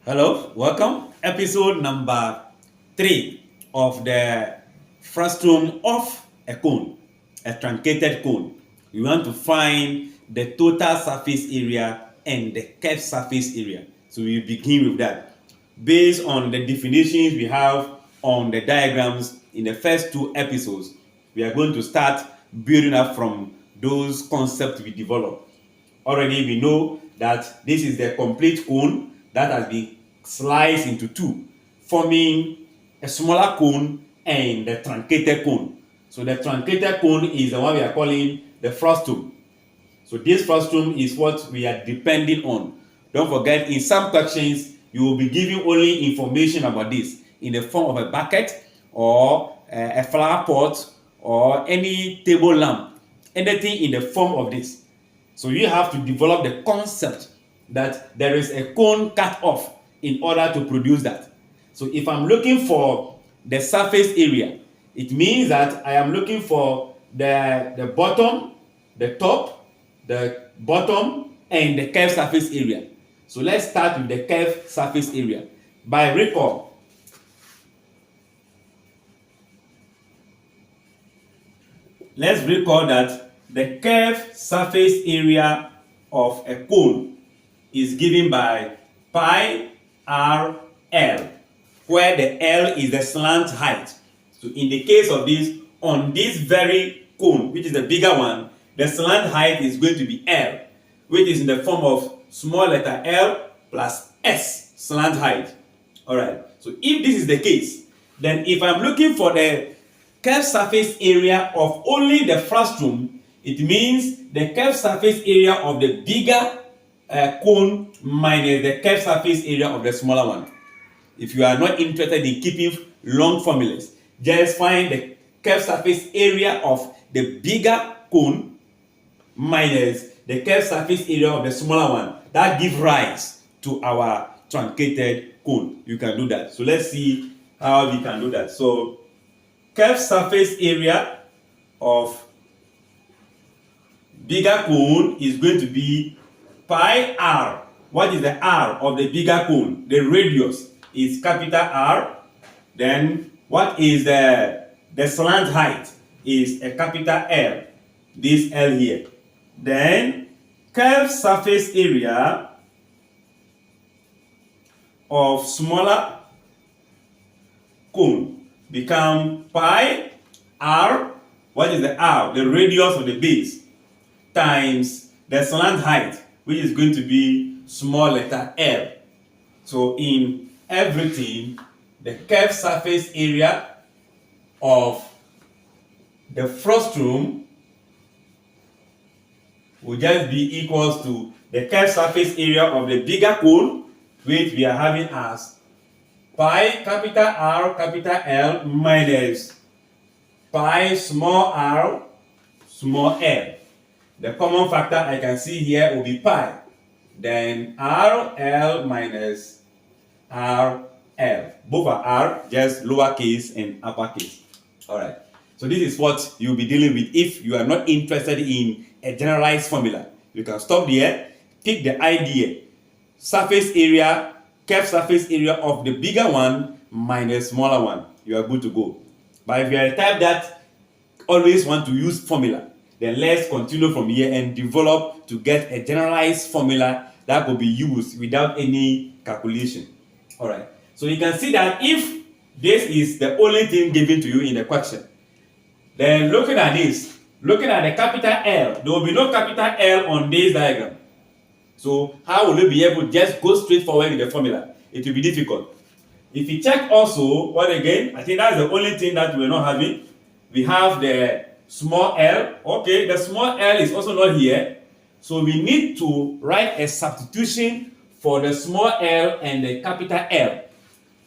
Hello, welcome. Episode number 3 of the frustum of a cone, a truncated cone. We want to find the total surface area and the curved surface area. So we begin with that. Based on the definitions we have on the diagrams in the first 2 episodes, we are going to start building up from those concepts we developed. Already we know that this is the complete cone that has been sliced into 2, forming a smaller cone and the truncated cone. So the truncated cone is the one we are calling the frustum. So this frustum is what we are depending on. Don't forget, in some questions, you will be giving only information about this in the form of a bucket or a flower pot or any table lamp, anything in the form of this. So you have to develop the concept that there is a cone cut off in order to produce that. So if I'm looking for the surface area, it means that I am looking for the bottom, the top, the bottom, and the curved surface area. So let's start with the curved surface area. By recall, let's recall that the curved surface area of a cone is given by pi r l, where the L is the slant height. So in the case of this, on this very cone, which is the bigger one, the slant height is going to be L, which is in the form of small letter L plus S, slant height. Alright, so if this is the case, then if I'm looking for the curved surface area of only the frustum, it means the curved surface area of the bigger cone minus the curved surface area of the smaller one. If you are not interested in keeping long formulas, just find the curved surface area of the bigger cone minus the curved surface area of the smaller one. That gives rise to our truncated cone. You can do that. So let's see how we can do that. So curved surface area of bigger cone is going to be pi r. What is the r of the bigger cone? The radius is capital R. Then what is the slant height is a capital L. This L here. Then curved surface area of smaller cone become pi r. What is the r? The radius of the base times the slant height, which is going to be small letter L. So in everything, the curved surface area of the frustum will just be equals to the curved surface area of the bigger cone, which we are having as pi capital R capital L minus pi small r small l. The common factor I can see here will be pi. Then RL minus RL. Both are R, just lowercase and uppercase. Alright. So this is what you'll be dealing with if you are not interested in a generalized formula. You can stop there, pick the idea. Surface area, curved surface area of the bigger one minus smaller one. You are good to go. But if you are a type that always want to use formula, then let's continue from here and develop to get a generalized formula that could be used without any calculation. Alright, so you can see that if this is the only thing given to you in the question, then looking at this, looking at the capital L, there will be no capital L on this diagram. So how will you be able to just go straight forward with the formula? It will be difficult. If you check also, what again, I think that's the only thing that we're not having. We have the small l. Okay, the small l is also not here. So we need to write a substitution for the small l and the capital L.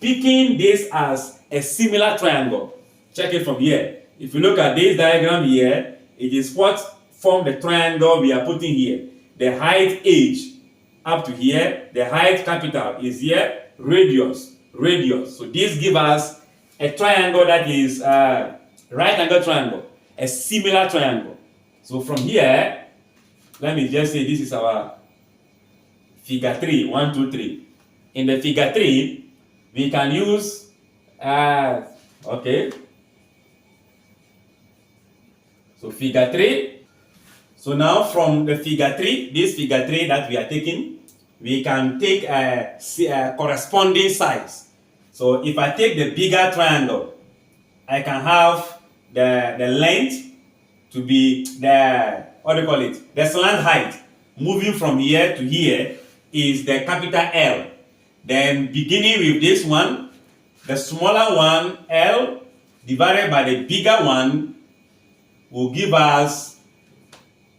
Picking this as a similar triangle. Check it from here. If you look at this diagram here, it is what form the triangle we are putting here. The height h up to here, the height capital is here, radius. So this gives us a triangle that is right angle triangle, a similar triangle. So from here, let me just say this is our figure 3, 1, 2, 3. in the figure 3, we can use, okay. So figure 3. So now from the figure 3, this figure 3 that we are taking, we can take a corresponding size. So if I take the bigger triangle, I can have the length to be the, what do you call it? The slant height moving from here to here is the capital L. Then beginning with this one, the smaller one, L, divided by the bigger one, will give us,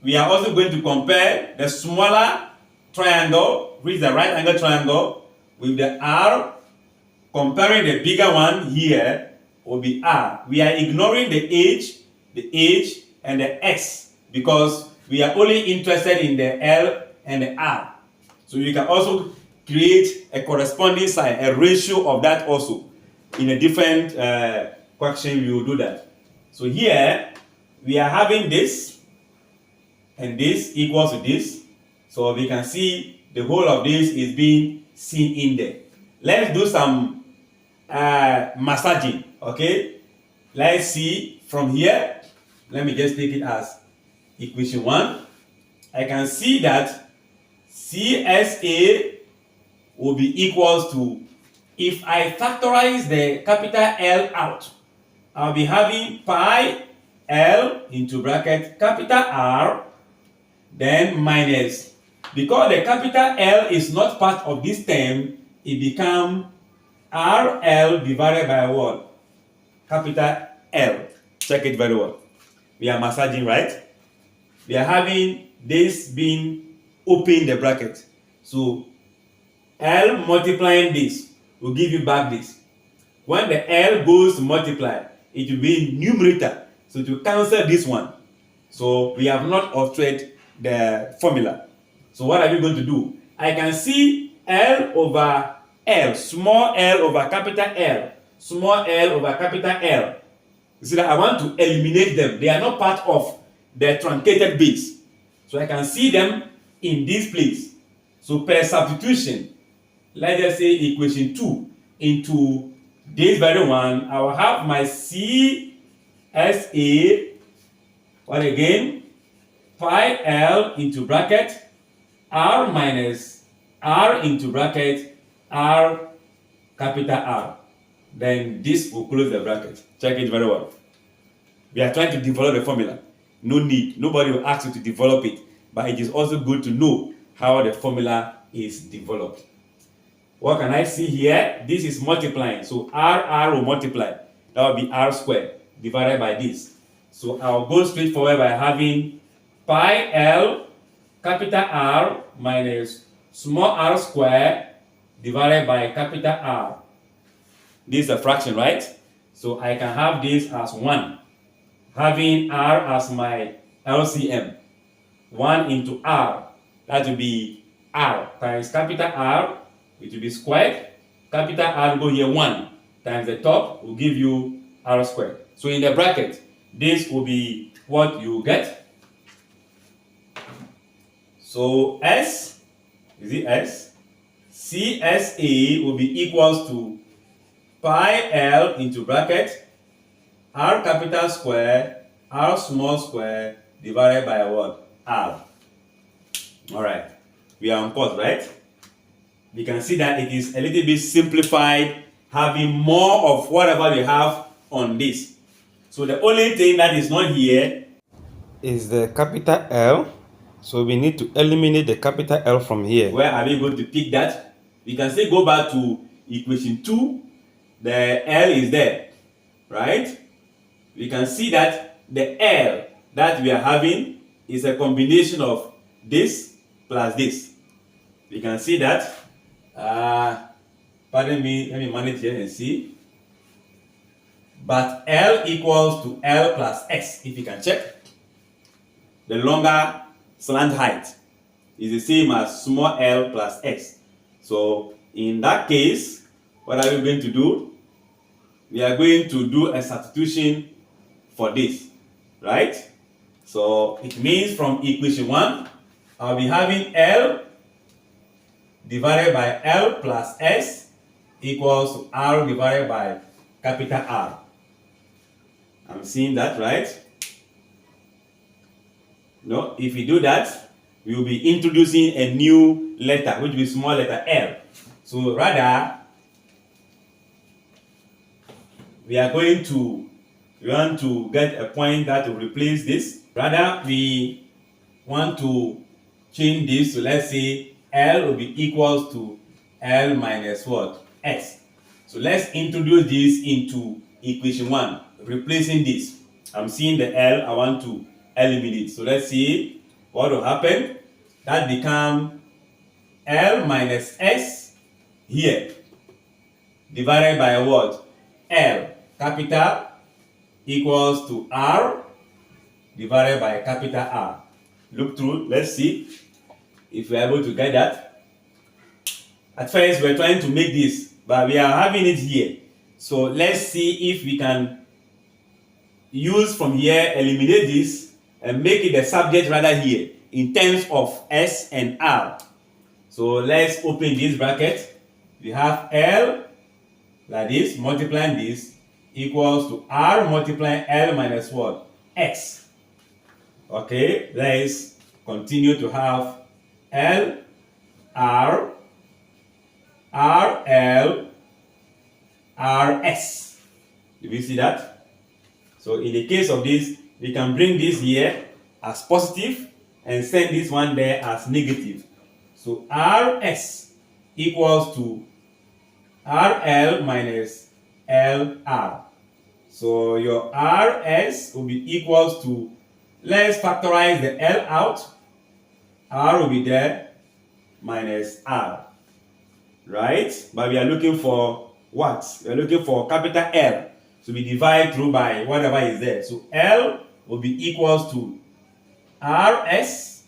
we are also going to compare the smaller triangle, which is the right angle triangle, with the R. Comparing the bigger one here will be R. We are ignoring the H, and the X because we are only interested in the L and the R. So you can also create a corresponding sign, a ratio of that also. In a different question, we will do that. So here, we are having this, and this equals to this. So we can see the whole of this is being seen in there. Let's do some massaging, okay? Let's see from here. Let me just take it as equation 1. I can see that CSA will be equals to, if I factorize the capital L out, I'll be having pi L into bracket capital R, then minus, because the capital L is not part of this term, it becomes RL divided by what? Capital L. Check it very well. We are massaging, right? We are having this being open the bracket. So L multiplying this will give you back this. When the L goes to multiply, it will be numerator. So to cancel this one. So we have not altered the formula. So what are we going to do? I can see L over L, small l over capital L, small l over capital L. You see that I want to eliminate them. They are not part of the truncated base. So I can see them in this place. So per substitution, let's just say equation 2 into this very one, I will have my CSA, what again? Pi L into bracket R minus R into bracket R capital R. Then this will close the bracket. Check it very well. We are trying to develop the formula. No need. Nobody will ask you to develop it. But it is also good to know how the formula is developed. What can I see here? This is multiplying. So R will multiply. That will be R squared divided by this. So I'll go straight forward by having pi L capital R minus small r squared divided by capital R. This is a fraction, right? So I can have this as 1. Having R as my LCM. 1 into R. That will be R times capital R. It will be squared. Capital R go here 1 times the top will give you R squared. So in the bracket, this will be what you get. So S, is it S? CSA will be equals to pi L into bracket R capital square R small square divided by what? R. Alright, we are on course, right? We can see that it is a little bit simplified, having more of whatever we have on this. So the only thing that is not here is the capital L. So we need to eliminate the capital L from here. Where are we going to pick that? We can still go back to equation 2. The L is there, right? We can see that the L that we are having is a combination of this plus this. We can see that. Pardon me, let me manage here and see. But L equals to L plus X, if you can check. The longer slant height is the same as small l plus x. So in that case, what are we going to do? We are going to do a substitution for this, right? So it means from equation 1, I'll be having L divided by L plus S equals to R divided by capital R. I'm seeing that, right? No, if we do that, we will be introducing a new letter, which will be small letter L. So rather, we want to get a point that will replace this. Rather, we want to change this. So let's say L will be equals to L minus what? S. So let's introduce this into equation 1, replacing this. I'm seeing the L, I want to eliminate. So let's see what will happen. That become L minus S here, divided by what? L capital equals to R divided by capital R. Look through, let's see if we're able to get that. At first, we're trying to make this, but we are having it here. So let's see if we can use from here, eliminate this, and make it the subject rather here in terms of S and R. So let's open this bracket. We have L like this, multiplying this equals to R multiplying L minus what? X. Okay, let's continue to have L, R, R, L, R, S. Do we see that? So in the case of this, we can bring this here as positive and send this one there as negative. So RS equals to RL minus LR. So your RS will be equals to, let's factorize the L out. R will be there minus R. Right? But we are looking for what? We are looking for capital L. So we divide through by whatever is there. So L will be equals to RS,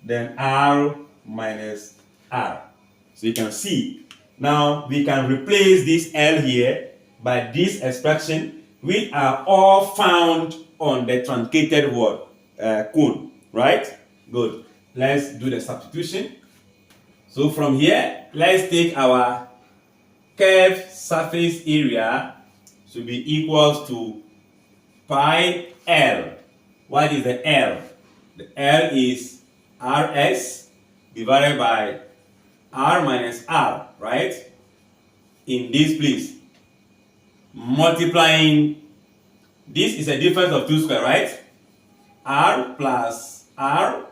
then R minus R. So you can see, now we can replace this L here by this expression, which are all found on the truncated word cone, right? Good. Let's do the substitution. So from here, let's take our curved surface area to be equals to pi L. What is the L? The L is RS divided by R minus R, right? In this place. Multiplying, this is a difference of 2 square, right? R plus R,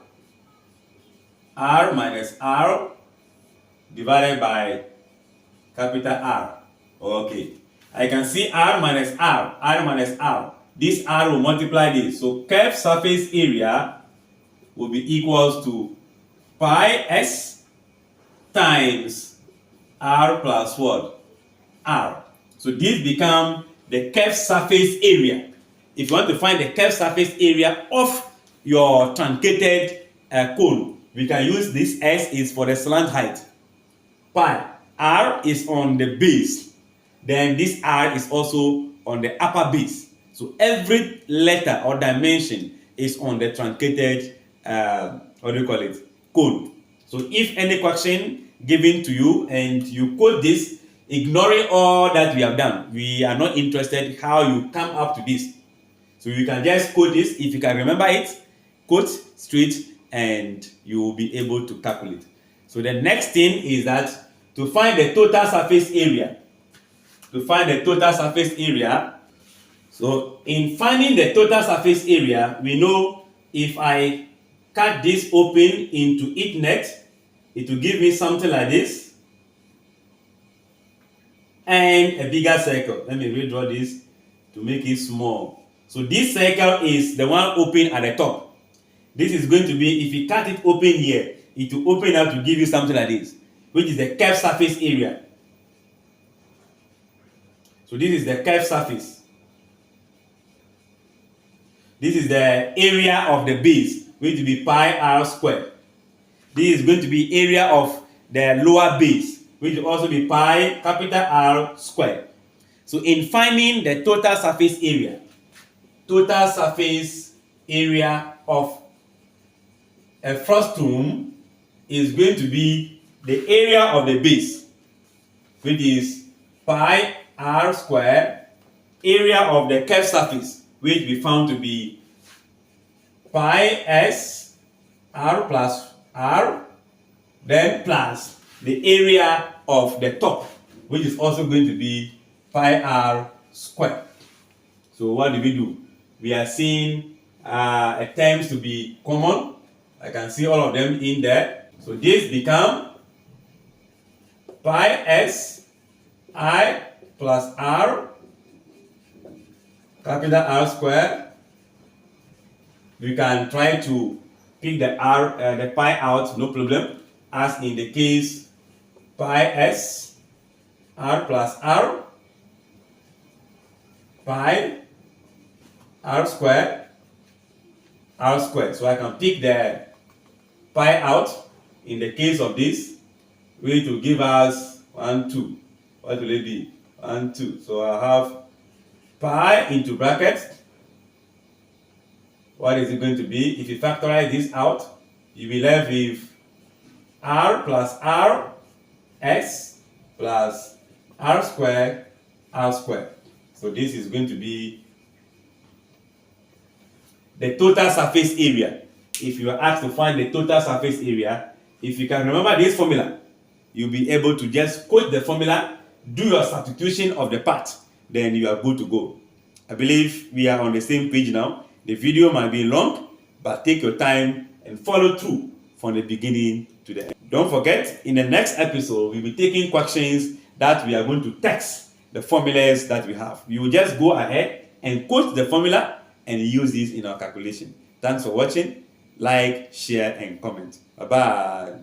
R minus R divided by capital R. Okay. I can see R minus R, R minus R. This R will multiply this. So curved surface area will be equals to pi S times R plus what? R. So this becomes the curved surface area. If you want to find the curved surface area of your truncated cone, we can use this S is for the slant height. Pi. R is on the base. Then this R is also on the upper base. So every letter or dimension is on the truncated, cone. So if any question given to you and you quote this, ignoring all that we have done, we are not interested how you come up to this. So you can just quote this. If you can remember it, quote straight and you will be able to calculate. So the next thing is that to find the total surface area. To find the total surface area, so in finding the total surface area, we know if I cut this open into each net, it will give me something like this and a bigger circle. Let me redraw this to make it small. So this circle is the one open at the top. This is going to be, if you cut it open here, it will open up to give you something like this, which is the curved surface area. So this is the curved surface. This is the area of the base, which will be pi r squared. This is going to be area of the lower base, which will also be pi capital R squared. So in finding the total surface area of a frustum is going to be the area of the base, which is pi r squared, area of the curved surface, which we found to be pi s r plus r, then plus the area of the top, which is also going to be pi r squared. So what do? We are seeing terms to be common. I can see all of them in there. So this become pi s I plus r, capital R squared. We can try to pick the the pi out, no problem, as in the case pi s r plus r, pi r squared, r squared. So I can pick the pi out in the case of this, which will give us 1, 2. What will it be? 1, 2. So I have pi into brackets. What is it going to be? If you factorize this out, you will be left with r plus r x plus r squared, r squared. So this is going to be the total surface area. If you are asked to find the total surface area, if you can remember this formula, you'll be able to just quote the formula, do your substitution of the part, then you are good to go. I believe we are on the same page now. The video might be long, but take your time and follow through from the beginning to the end. Don't forget, in the next episode, we'll be taking questions that we are going to text the formulas that we have. We will just go ahead and quote the formula and use this in our calculation. Thanks for watching. Like, share, and comment. Bye-bye.